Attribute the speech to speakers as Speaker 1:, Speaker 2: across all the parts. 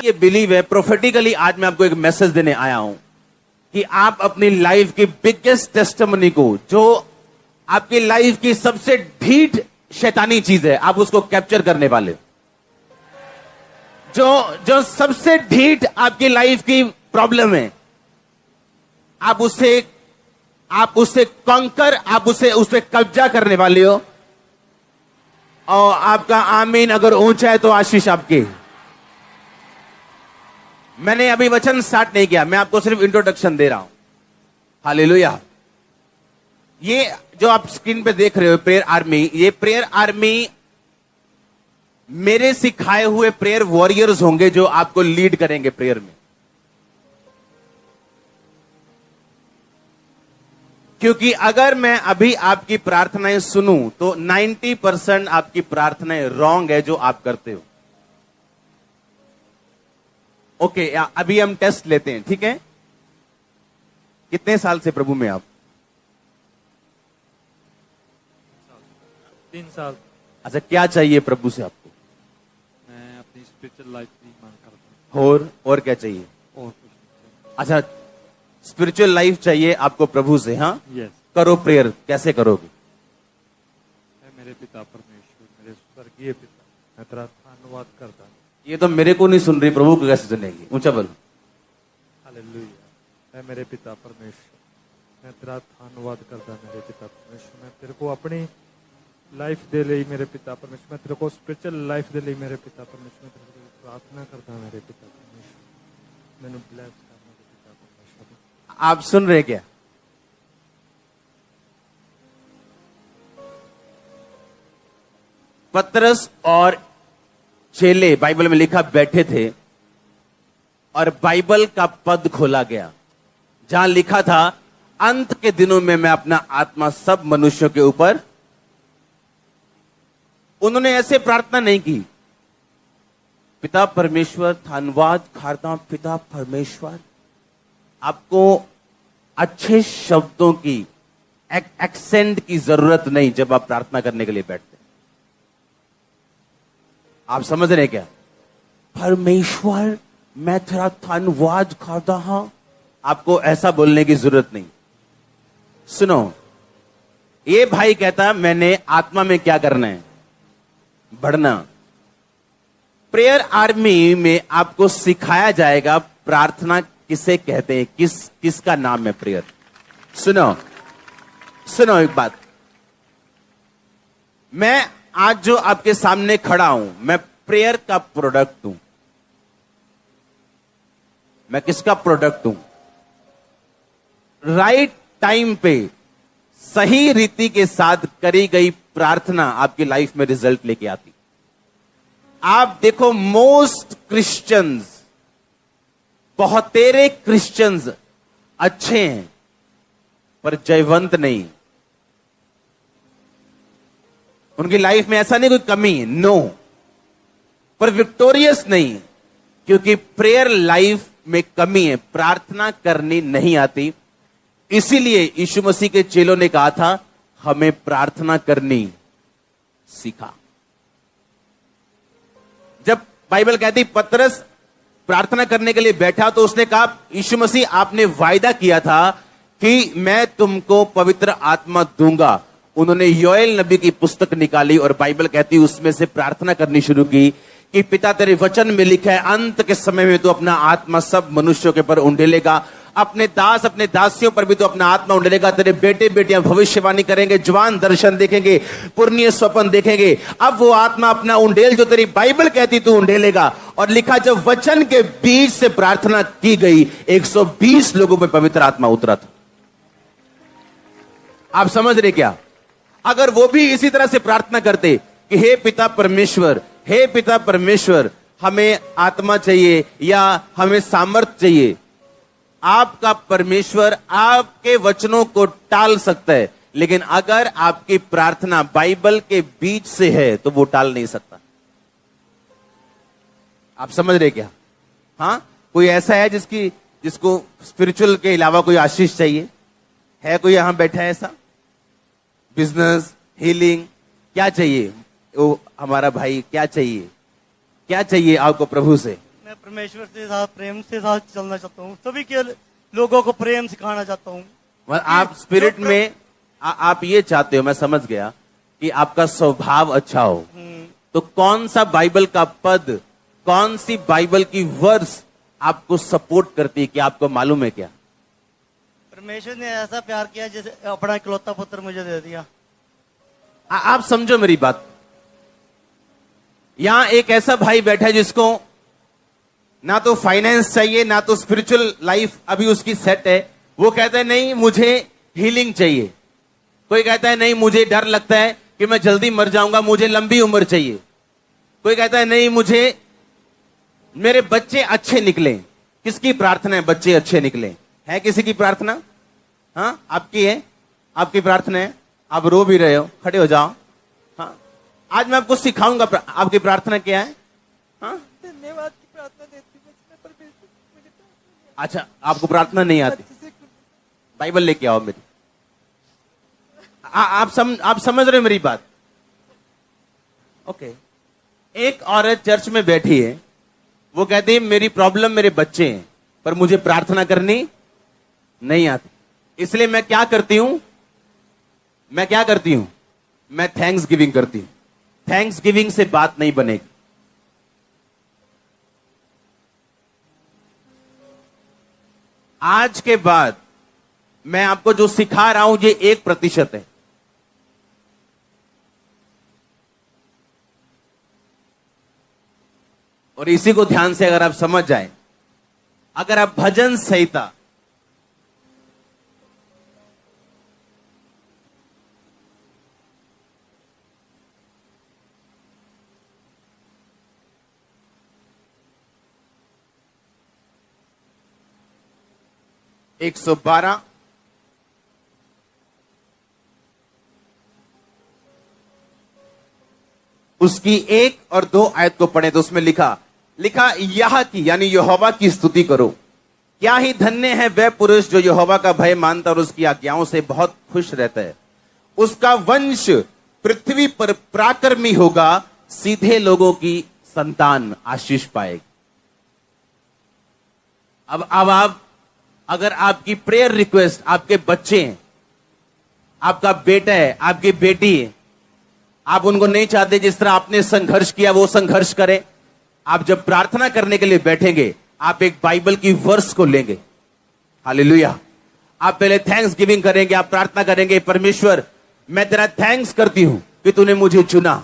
Speaker 1: ये बिलीव है, प्रोफेटिकली आज मैं आपको एक मैसेज देने आया हूं कि आप अपनी लाइफ की बिगेस्ट टेस्टिमनी को, जो आपकी लाइफ की सबसे ढीठ शैतानी चीज है, आप उसको कैप्चर करने वाले। जो सबसे ढीठ आपकी लाइफ की प्रॉब्लम है, आप उससे कॉन्कर, आप उस पे कब्जा करने वाले हो। और आपका आमीन अगर ऊंचा है तो आशीष आपकी। मैंने अभी वचन स्टार्ट नहीं किया, मैं आपको सिर्फ इंट्रोडक्शन दे रहा हूं। हालेलुया। ये जो आप स्क्रीन पे देख रहे हो प्रेयर आर्मी, ये प्रेयर आर्मी मेरे सिखाए हुए प्रेयर वॉरियर्स होंगे जो आपको लीड करेंगे प्रेयर में। क्योंकि अगर मैं अभी आपकी प्रार्थनाएं सुनूं तो 90% आपकी प्रार्थनाएं रॉन्ग है जो आप करते हो। ओके, अभी हम टेस्ट लेते हैं, ठीक है? कितने साल से प्रभु में आप?
Speaker 2: 3 साल।
Speaker 1: अच्छा, क्या चाहिए प्रभु से आपको?
Speaker 2: मैं अपनी स्पिरिचुअल लाइफ की मांग करता हूँ।
Speaker 1: और क्या चाहिए?
Speaker 2: और कुछ नहीं
Speaker 1: अच्छा, स्पिरिचुअल लाइफ चाहिए आपको प्रभु से। हाँ,
Speaker 2: चाहिए। यस।
Speaker 1: करो प्रेयर। कैसे करोगे?
Speaker 2: मेरे पिता परमेश्वर, मेरे स्वर्गीय पिता, मैं तेरा धन्यवाद करता हूँ।
Speaker 1: ये तो मेरे को नहीं सुन रही, प्रभु को कैसे सुनेगी? ऊंचा बोलो।
Speaker 2: हालेलुया। मैं मेरे पिता परमेश्वर, मैं तेरा धन्यवाद करता मेरे पिता परमेश्वर। मैं तेरे को अपनी लाइफ दे ली मेरे पिता परमेश्वर। मैं तेरे को स्पिरिचुअल लाइफ दे ली मेरे पिता परमेश्वर। मैं तेरे को प्रार्थना करता मेरे पिता परमेश्वर। मैंने ब्लेस करना मेरे पिता परमेश्वर।
Speaker 1: आप सुन रहे क्या? पतरस और चेले बाइबल में लिखा बैठे थे और बाइबल का पद खोला गया जहां लिखा था, अंत के दिनों में मैं अपना आत्मा सब मनुष्यों के ऊपर। उन्होंने ऐसे प्रार्थना नहीं की, पिता परमेश्वर धन्यवाद करता हूं पिता परमेश्वर। आपको अच्छे शब्दों की, एक्सेंट की जरूरत नहीं जब आप प्रार्थना करने के लिए बैठते। आप समझ रहे क्या? परमेश्वर मैं तेरा धन्यवाद करता हूं। आपको ऐसा बोलने की जरूरत नहीं। सुनो, ये भाई कहता मैंने आत्मा में क्या करना है? बढ़ना। प्रेयर आर्मी में आपको सिखाया जाएगा प्रार्थना किसे कहते हैं, किसका नाम है प्रेयर। सुनो एक बात, मैं आज जो आपके सामने खड़ा हूं, मैं प्रेयर का प्रोडक्ट हूं। मैं किसका प्रोडक्ट हूं? राइट टाइम पे सही रीति के साथ करी गई प्रार्थना आपकी लाइफ में रिजल्ट लेके आती। आप देखो, मोस्ट क्रिश्चियंस, बहुतेरे क्रिश्चियंस अच्छे हैं पर जयवंत नहीं। उनकी लाइफ में ऐसा नहीं कोई कमी है, नो, पर विक्टोरियस नहीं, क्योंकि प्रेयर लाइफ में कमी है, प्रार्थना करनी नहीं आती। इसीलिए यीशु मसीह के चेलों ने कहा था हमें प्रार्थना करनी सीखा। जब बाइबल कहती पतरस प्रार्थना करने के लिए बैठा तो उसने कहा, यीशु मसीह आपने वायदा किया था कि मैं तुमको पवित्र आत्मा दूंगा। उन्होंने योएल नबी की पुस्तक निकाली और बाइबल कहती उसमें से प्रार्थना करनी शुरू की कि पिता तेरे वचन में लिखा है अंत के समय में तू अपना आत्मा सब मनुष्यों के पर उंडेलेगा। अपने दास अपने दासियों पर भी तो अपना आत्मा उंडेलेगा। तेरे बेटे बेटियां भविष्यवाणी करेंगे, जवान दर्शन देखेंगे, पुरनीय स्वप्न देखेंगे। अब वो आत्मा अपना उंडेल जो तेरी बाइबल कहती तू उंडेलेगा। और लिखा जब वचन के बीच से प्रार्थना की गई 120 लोगों पर पवित्र आत्मा उतरा था। आप समझ रहे क्या? अगर वो भी इसी तरह से प्रार्थना करते कि हे पिता परमेश्वर, हे पिता परमेश्वर, हमें आत्मा चाहिए या हमें सामर्थ चाहिए। आपका परमेश्वर आपके वचनों को टाल सकता है, लेकिन अगर आपकी प्रार्थना बाइबल के बीच से है तो वो टाल नहीं सकता। आप समझ रहे क्या? हाँ, कोई ऐसा है जिसको स्पिरिचुअल के अलावा कोई आशीष चाहिए? है कोई यहां बैठा है ऐसा? बिजनेस, हीलिंग, क्या चाहिए? वो हमारा भाई क्या चाहिए? क्या चाहिए आपको प्रभु से?
Speaker 3: मैं परमेश्वर से साथ प्रेम से साथ चलना चाहता हूँ, सभी के लोगों को प्रेम सिखाना चाहता हूँ।
Speaker 1: आप स्पिरिट में आप ये चाहते हो, मैं समझ गया कि आपका स्वभाव अच्छा हो। तो कौन सा बाइबल का पद, कौन सी बाइबल की वर्स आपको सपोर्ट करती है कि आपको मालूम है क्या?
Speaker 3: परमेश्वर ने ऐसा प्यार किया जैसे अपना इकलौता पुत्र मुझे दे दिया।
Speaker 1: आप समझो मेरी बात। यहां एक ऐसा भाई बैठा है जिसको ना तो फाइनेंस चाहिए, ना तो स्पिरिचुअल लाइफ अभी उसकी सेट है। वो कहता है नहीं मुझे हीलिंग चाहिए। कोई कहता है नहीं मुझे डर लगता है कि मैं जल्दी मर जाऊंगा, मुझे लंबी उम्र चाहिए। कोई कहता है नहीं मुझे मेरे बच्चे अच्छे निकले। किसकी प्रार्थना है बच्चे अच्छे निकले? है किसी की प्रार्थना? हाँ आपकी है, आपकी प्रार्थना है। आप रो भी रहे हो, खड़े हो जाओ। हाँ आज मैं आपको सिखाऊंगा आपकी प्रार्थना क्या है। हाँ
Speaker 3: धन्यवाद की प्रार्थना देती हूँ मैं परमेश्वर, मुझे प्रार्थना
Speaker 1: अच्छा आपको प्रार्थना नहीं आती?
Speaker 3: अच्छे से
Speaker 1: बाइबल लेके आओ मेरी। आप समझ रहे हो मेरी बात? ओके। एक औरत चर्च में बैठी है, वो कहती है मेरी प्रॉब्लम मेरे बच्चे हैं, पर मुझे प्रार्थना करनी नहीं आती। इसलिए मैं क्या करती हूं? मैं थैंक्स गिविंग करती हूं। थैंक्स गिविंग से बात नहीं बनेगी। आज के बाद मैं आपको जो सिखा रहा हूं ये 1% है। और इसी को ध्यान से अगर आप समझ जाए, अगर आप भजन संहिता एक 112 उसकी 1 और 2 आयत को पढ़े तो उसमें लिखा यह की यानी यहोवा की स्तुति करो। क्या ही धन्य है वह पुरुष जो यहोवा का भय मानता और उसकी आज्ञाओं से बहुत खुश रहता है। उसका वंश पृथ्वी पर पराक्रमी होगा, सीधे लोगों की संतान आशीष पाएगी। अब आप अगर आपकी प्रेयर रिक्वेस्ट आपके बच्चे हैं, आपका बेटा है, आपकी बेटी है, आप उनको नहीं चाहते जिस तरह आपने संघर्ष किया वो संघर्ष करें। आप जब प्रार्थना करने के लिए बैठेंगे, आप एक बाइबल की वर्स को लेंगे। हालेलुया। आप पहले थैंक्स गिविंग करेंगे, आप प्रार्थना करेंगे, परमेश्वर मैं तेरा थैंक्स करती हूं कि तूने मुझे चुना।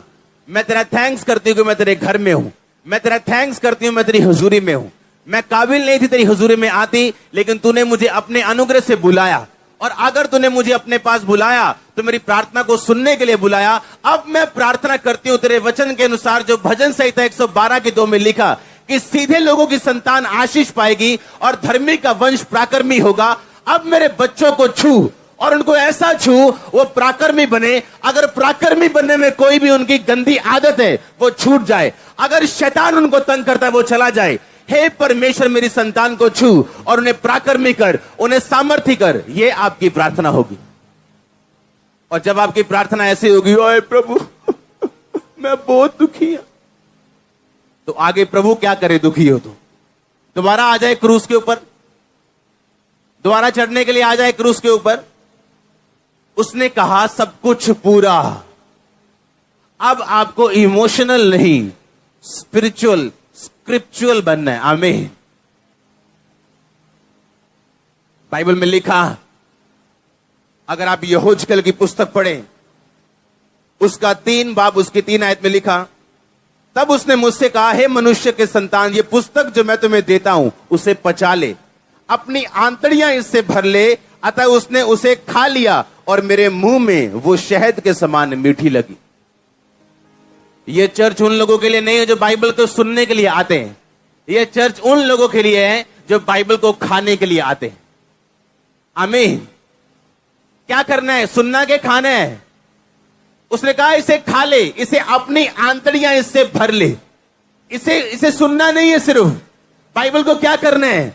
Speaker 1: मैं तेरा थैंक्स करती हूं कि मैं तेरे घर में हूं। मैं तेरा थैंक्स करती हूं मैं तेरी हुजूरी में हूं। मैं काबिल नहीं थी तेरी हुजूरी में आती, लेकिन तूने मुझे अपने अनुग्रह से बुलाया। और अगर तूने मुझे अपने पास बुलाया तो मेरी प्रार्थना को सुनने के लिए बुलाया। अब मैं प्रार्थना करती हूं तेरे वचन के अनुसार, जो भजन संहिता 112 के 2 में लिखा कि सीधे लोगों की संतान आशीष पाएगी और धर्मी का वंश पराक्रमी होगा। अब मेरे बच्चों को छू और उनको ऐसा छू वो पराक्रमी बने। अगर पराक्रमी बनने में कोई भी उनकी गंदी आदत है वो छूट जाए। अगर शैतान उनको तंग करता है वो चला जाए। हे परमेश्वर मेरी संतान को छू और उन्हें पराक्रमी कर, उन्हें सामर्थ्य कर। ये आपकी प्रार्थना होगी। और जब आपकी प्रार्थना ऐसी होगी, ओए प्रभु मैं बहुत दुखी हूं, तो आगे प्रभु क्या करे? दुखी हो तो दोबारा आ जाए क्रूस के ऊपर, दोबारा चढ़ने के लिए आ जाए क्रूस के ऊपर। उसने कहा सब कुछ पूरा। अब आपको इमोशनल नहीं, स्पिरिचुअल स्क्रिप्चुअल बनना है। आमीन। बाइबल में लिखा, अगर आप यहोजकल की पुस्तक पढ़ें, उसका 3 बाब उसकी 3 आयत में लिखा, तब उसने मुझसे कहा, हे मनुष्य के संतान, ये पुस्तक जो मैं तुम्हें देता हूं उसे पचा ले, अपनी आंतड़ियां इससे भर ले। अतः उसने उसे खा लिया और मेरे मुंह में वो शहद के समान मीठी लगी। ये चर्च उन लोगों के लिए नहीं है जो बाइबल को सुनने के लिए आते हैं। ये चर्च उन लोगों के लिए है जो बाइबल को खाने के लिए आते हैं। आमीन। क्या करना है? सुनना के खाना है? उसने कहा इसे खा ले, इसे अपनी आंतड़ियां इससे भर ले। इसे सुनना नहीं है सिर्फ। बाइबल को क्या करना है?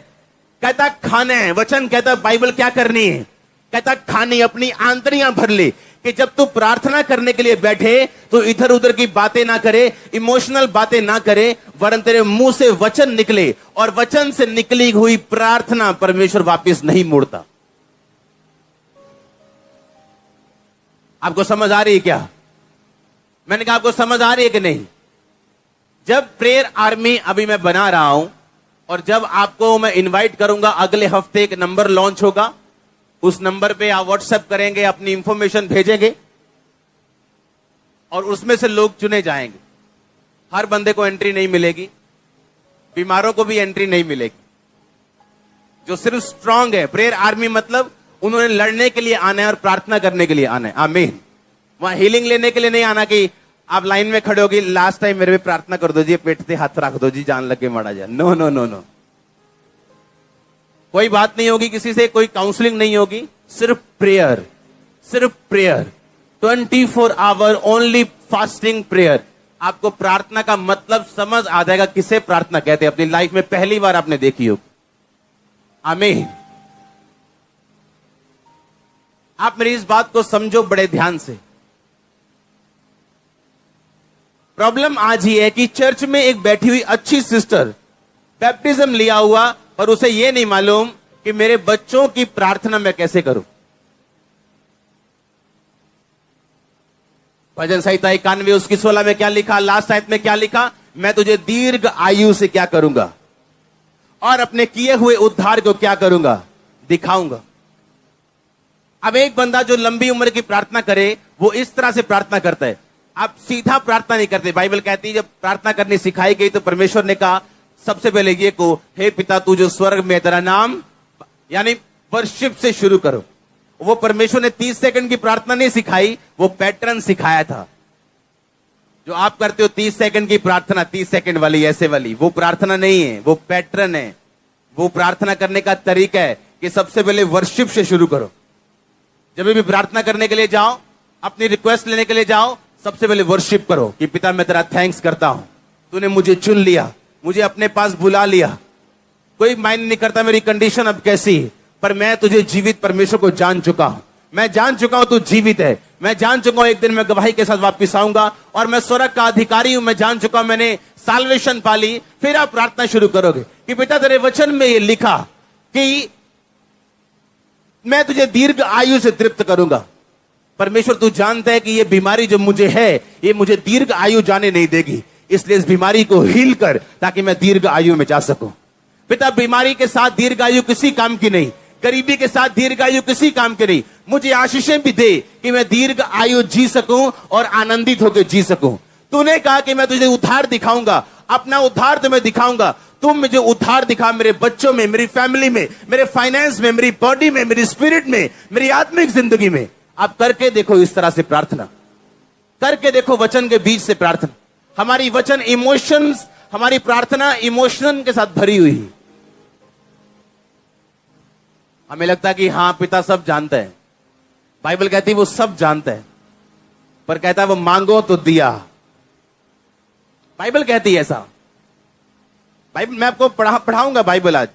Speaker 1: कहता खाना है। वचन कहता बाइबल क्या करनी है? कहता खानी, अपनी आंतड़ियां भर ले। कि जब तू प्रार्थना करने के लिए बैठे तो इधर उधर की बातें ना करे, इमोशनल बातें ना करे, वरन तेरे मुंह से वचन निकले, और वचन से निकली हुई प्रार्थना परमेश्वर वापस नहीं मोड़ता। आपको समझ आ रही है क्या? मैंने कहा आपको समझ आ रही है कि नहीं? जब प्रेयर आर्मी अभी मैं बना रहा हूं, और जब आपको मैं इनवाइट करूंगा, अगले हफ्ते एक नंबर लॉन्च होगा, उस नंबर पे आप व्हाट्सएप करेंगे, अपनी इंफॉर्मेशन भेजेंगे, और उसमें से लोग चुने जाएंगे। हर बंदे को एंट्री नहीं मिलेगी, बीमारों को भी एंट्री नहीं मिलेगी। जो सिर्फ स्ट्रांग है, प्रेयर आर्मी मतलब उन्होंने लड़ने के लिए आना है और प्रार्थना करने के लिए आना है। आमीन। वहां हीलिंग लेने के लिए नहीं आना कि आप लाइन में खड़े होगी, लास्ट टाइम मेरे पे प्रार्थना कर दो जी, पेट पे हाथ रख दो जी, जान लग के मारा जाए। नो नो नो नो, कोई बात नहीं होगी किसी से, कोई काउंसलिंग नहीं होगी, सिर्फ प्रेयर, सिर्फ prayer, 24 hour only fasting prayer. आपको प्रार्थना का मतलब समझ आ जाएगा, किसे प्रार्थना कहते हैं। अपनी लाइफ में पहली बार आपने देखी होगी। आमीन। आप मेरी इस बात को समझो बड़े ध्यान से। प्रॉब्लम आज ही है कि चर्च में एक बैठी हुई अच्छी सिस्टर, बैप्टिज्म लिया हुआ, पर उसे यह नहीं मालूम कि मेरे बच्चों की प्रार्थना मैं कैसे करूं। भजन संहिता 91 उसकी 16 में क्या लिखा, लास्ट आयत में क्या लिखा, मैं तुझे दीर्घ आयु से क्या करूंगा और अपने किए हुए उद्धार को क्या करूंगा, दिखाऊंगा। अब एक बंदा जो लंबी उम्र की प्रार्थना करे, वो इस तरह से प्रार्थना करता है। आप सीधा प्रार्थना नहीं करते। बाइबल कहती है जब प्रार्थना करनी सिखाई गई तो परमेश्वर ने कहा सबसे पहले ये को, हे पिता तू जो स्वर्ग में, तेरा नाम, यानी वर्शिप से शुरू करो। वो परमेश्वर ने 30 सेकंड की प्रार्थना नहीं सिखाई, वो पैटर्न सिखाया था। जो आप करते हो 30 सेकंड की प्रार्थना, 30 सेकंड वाली, ऐसे वाली, वो प्रार्थना नहीं है, वो पैटर्न है। वो प्रार्थना करने का तरीका है कि सबसे पहले वर्शिप से शुरू करो। जब भी प्रार्थना करने के लिए जाओ, अपनी रिक्वेस्ट लेने के लिए जाओ, सबसे पहले वर्शिप करो कि पिता मैं तेरा थैंक्स करता हूं, तूने मुझे चुन लिया, मुझे अपने पास बुला लिया। कोई मायने नहीं करता मेरी कंडीशन अब कैसी है, पर मैं तुझे जीवित परमेश्वर को जान चुका हूं। मैं जान चुका हूं तू जीवित है। मैं जान चुका हूं एक दिन मैं गवाही के साथ वापस आऊंगा, और मैं स्वर्ग का अधिकारी हूं। मैं जान चुका हूं मैंने साल्वेशन पाली। फिर आप प्रार्थना शुरू करोगे कि बेटा तेरे वचन में ये लिखा कि मैं तुझे दीर्घ आयु से तृप्त करूंगा। परमेश्वर तू जानता है कि ये बीमारी जो मुझे है, ये मुझे दीर्घ आयु जाने नहीं देगी, इसलिए इस बीमारी को हील कर ताकि मैं दीर्घ आयु में जा सकूं। पिता बीमारी के साथ दीर्घ आयु किसी काम की नहीं, गरीबी के साथ दीर्घ आयु किसी काम की नहीं। मुझे आशीषें भी दे कि मैं दीर्घ आयु जी सकूं और आनंदित होकर जी सकूं। तूने कहा कि मैं तुझे उद्धार दिखाऊंगा, अपना उद्धार तुम्हें दिखाऊंगा। तुम मुझे उद्धार दिखा मेरे बच्चों में, मेरी फैमिली में, मेरे फाइनेंस में, मेरी बॉडी में, मेरी स्पिरिट में, मेरी आत्मिक जिंदगी में। आप करके देखो इस तरह से प्रार्थना, करके देखो वचन के बीच से प्रार्थना। हमारी वचन इमोशंस, हमारी प्रार्थना इमोशन के साथ भरी हुई है। हमें लगता है कि हां पिता सब जानता है। बाइबल कहती है वो सब जानता है, पर कहता है वो मांगो तो दिया। बाइबल कहती है ऐसा। बाइबल मैं आपको पढ़ाऊंगा बाइबल आज।